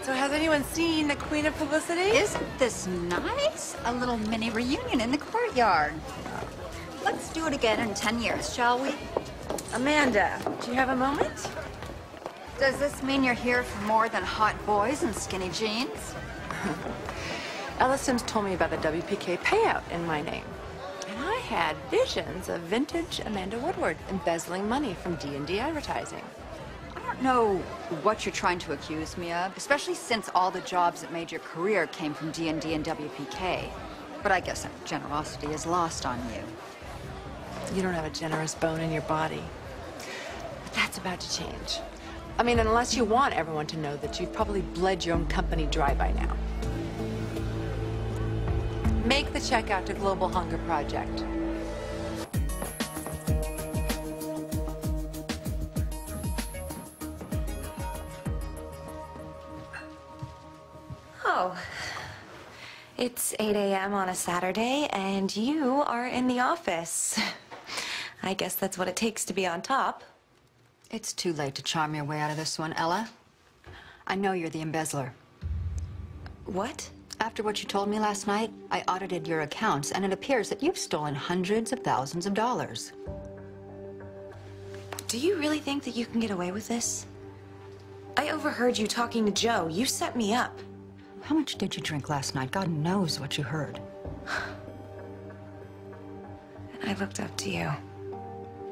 So has anyone seen the Queen of Publicity? Isn't this nice? A little mini reunion in the courtyard. Let's do it again in 10 years, shall we? Amanda, do you have a moment? Does this mean you're here for more than hot boys and skinny jeans? Ella Sims told me about the WPK payout in my name. And I had visions of vintage Amanda Woodward embezzling money from D&D advertising. I don't know what you're trying to accuse me of, especially since all the jobs that made your career came from D&D and WPK. But I guess that generosity is lost on you. You don't have a generous bone in your body. But that's about to change. I mean, unless you want everyone to know that you've probably bled your own company dry by now. Make the check out to Global Hunger Project. Oh, it's 8 a.m. on a Saturday, and you are in the office. I guess that's what it takes to be on top. It's too late to charm your way out of this one, Ella. I know you're the embezzler. What? After what you told me last night, I audited your accounts, and it appears that you've stolen hundreds of thousands of dollars. Do you really think that you can get away with this? I overheard you talking to Joe. You set me up. How much did you drink last night? God knows what you heard. And I looked up to you.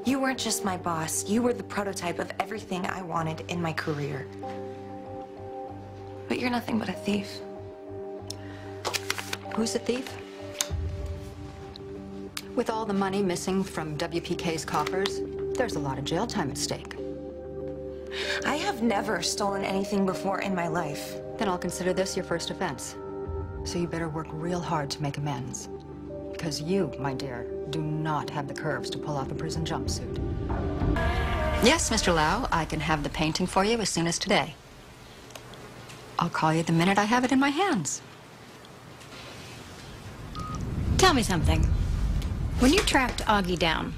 You weren't just my boss. You were the prototype of everything I wanted in my career. But you're nothing but a thief. Who's the thief? With all the money missing from WPK's coffers, there's a lot of jail time at stake. I have never stolen anything before in my life. Then I'll consider this your first offense. So you better work real hard to make amends. Because you, my dear, do not have the curves to pull off a prison jumpsuit. Yes, Mr. Lau, I can have the painting for you as soon as today. I'll call you the minute I have it in my hands. Tell me something. When you tracked Augie down,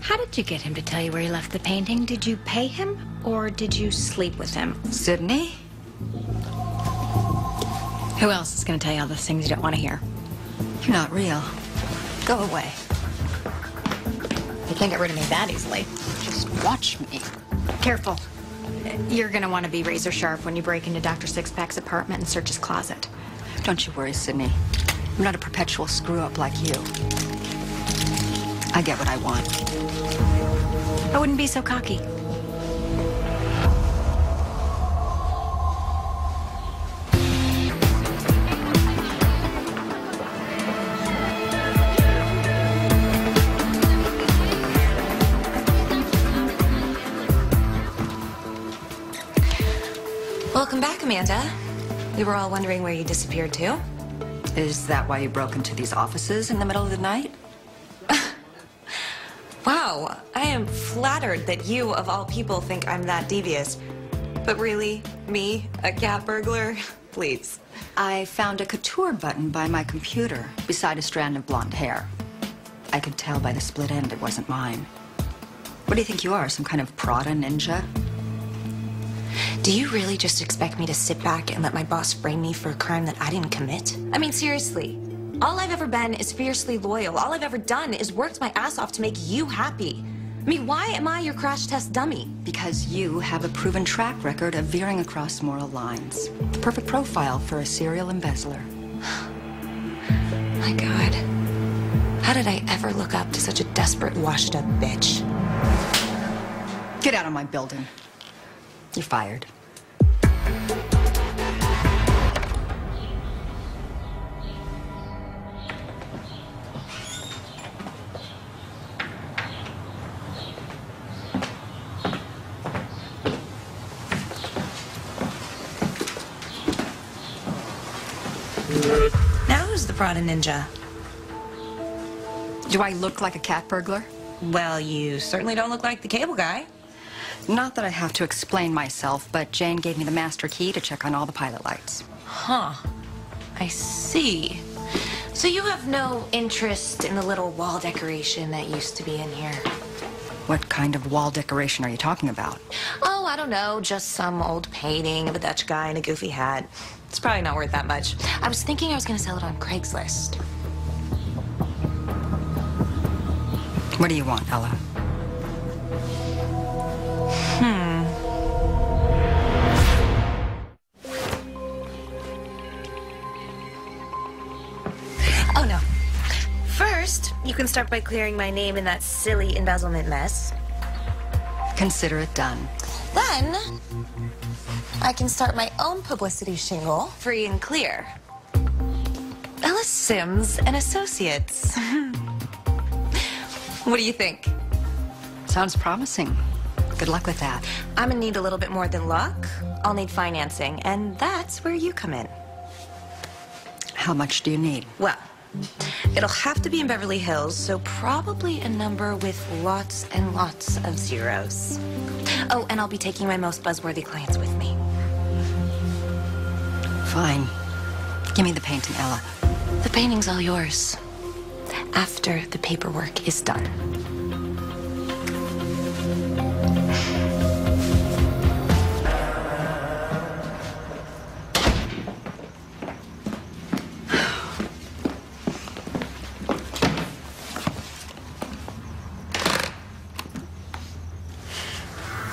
how did you get him to tell you where he left the painting? Did you pay him, or did you sleep with him? Sydney? Who else is going to tell you all the things you don't want to hear? You're not real. Go away. You can't get rid of me that easily. Just watch me. Careful. You're going to want to be razor sharp when you break into Dr. Sixpack's apartment and search his closet. Don't you worry, Sydney. I'm not a perpetual screw-up like you. I get what I want. I wouldn't be so cocky. Welcome back, Amanda. We were all wondering where you disappeared to. Is that why you broke into these offices in the middle of the night? Wow, I am flattered that you, of all people, think I'm that devious. But really, me, a cat burglar? Please. I found a couture button by my computer beside a strand of blonde hair. I could tell by the split end it wasn't mine. What do you think you are, some kind of Prada ninja? Do you really just expect me to sit back and let my boss frame me for a crime that I didn't commit? I mean, seriously. All I've ever been is fiercely loyal. All I've ever done is worked my ass off to make you happy. I mean, why am I your crash test dummy? Because you have a proven track record of veering across moral lines. The perfect profile for a serial embezzler. My God. How did I ever look up to such a desperate, washed-up bitch? Get out of my building. You're fired. Now who's the Prada ninja? Do I look like a cat burglar? Well, you certainly don't look like the cable guy. Not that I have to explain myself, but Jane gave me the master key to check on all the pilot lights. Huh. I see. So you have no interest in the little wall decoration that used to be in here? What kind of wall decoration are you talking about? Oh, I don't know, just some old painting of a Dutch guy in a goofy hat. It's probably not worth that much. I was thinking I was gonna sell it on Craigslist. What do you want, Ella? Oh, no. First, you can start by clearing my name in that silly embezzlement mess. Consider it done. Then, I can start my own publicity shingle, free and clear. Ella Sims and Associates. What do you think? Sounds promising. Good luck with that. I'm gonna need a little bit more than luck. I'll need financing, and that's where you come in. How much do you need? Well, it'll have to be in Beverly Hills, so probably a number with lots and lots of zeros. Oh, and I'll be taking my most buzzworthy clients with me. Fine. Give me the painting, Ella. The painting's all yours. After the paperwork is done.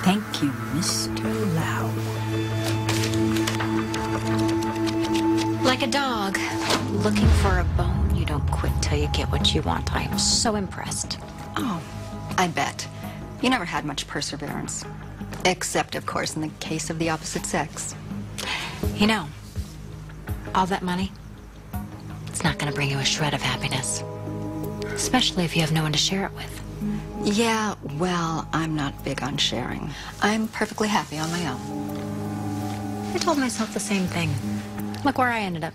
Thank you, Mr. Lau. Like a dog looking for a bone, you don't quit till you get what you want. I am so impressed. Oh, I bet. You never had much perseverance. Except, of course, in the case of the opposite sex. You know, all that money, it's not going to bring you a shred of happiness. Especially if you have no one to share it with. Yeah, well, I'm not big on sharing. I'm perfectly happy on my own. I told myself the same thing. Look where I ended up.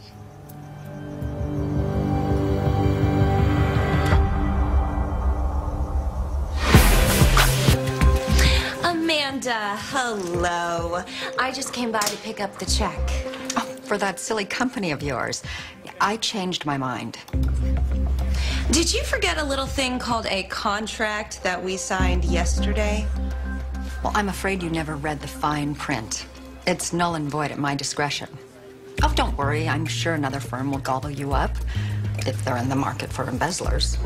Amanda, hello. I just came by to pick up the check. Oh, for that silly company of yours. I changed my mind. Did you forget a little thing called a contract that we signed yesterday? Well, I'm afraid you never read the fine print. It's null and void at my discretion. Oh, don't worry. I'm sure another firm will gobble you up if they're in the market for embezzlers.